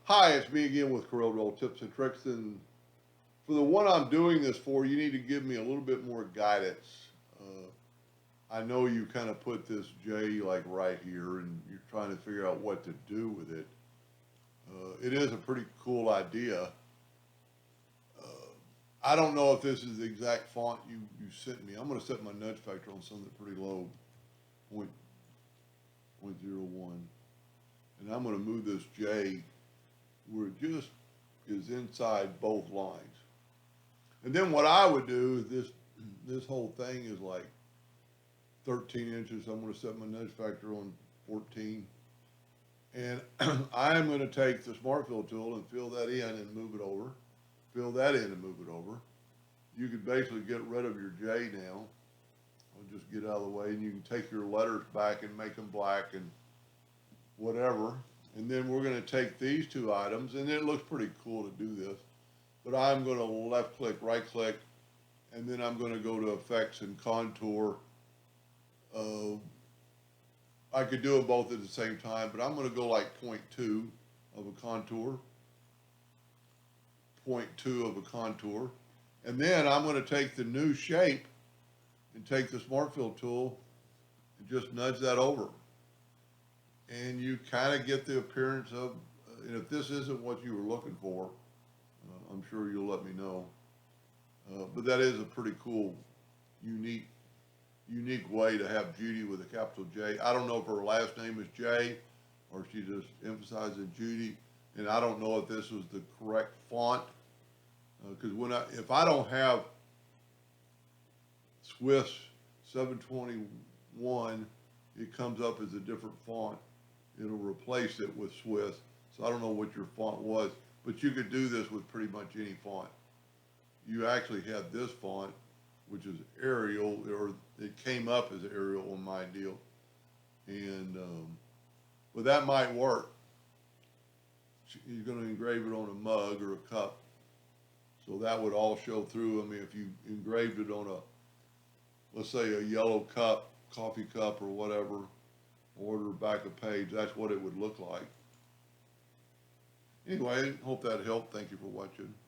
Hi, it's me again with Corel Tips and Tricks. And for the one I'm doing this for, you need to give me a little bit more guidance. I know you kind of put this J like right here and you're trying to figure out what to do with it. It is a pretty cool idea. Uh, I don't know if this is the exact font you sent me. I'm going to set my nudge factor on something pretty low, point, 0.01. And I'm going to move this J where it just is inside both lines. And then what I would do is this whole thing is like 13 inches. I'm going to set my nudge factor on 14. And I'm going to take the smart fill tool and fill that in and move it over. Fill that in and move it over. You could basically get rid of your J now. I'll just get out of the way, and you can take your letters back and make them black and whatever. And then we're going to take these two items, and it looks pretty cool to do this. But I'm going to left click, right click, and then I'm going to go to effects and contour. I could do it both at the same time, but I'm going to go like 0.2 of a contour, 0.2 of a contour. And then I'm going to take the new shape and take the smart fill tool and just nudge that over. And you kind of get the appearance of, and if this isn't what you were looking for, I'm sure you'll let me know. But that is a pretty cool, unique way to have Judy with a capital J. I don't know if her last name is J or she just emphasizes Judy. And I don't know if this was the correct font. Because if I don't have Swiss 721, it comes up as a different font. It'll replace it with Swiss. So I don't know what your font was, but you could do this with pretty much any font. You actually have this font, which is Arial, or it came up as Arial on my deal. And, but that might work. You're going to engrave it on a mug or a cup. So that would all show through. I mean, if you engraved it on let's say a yellow cup, coffee cup or whatever, order back a page, that's what it would look like. Anyway, hope that helped. Thank you for watching.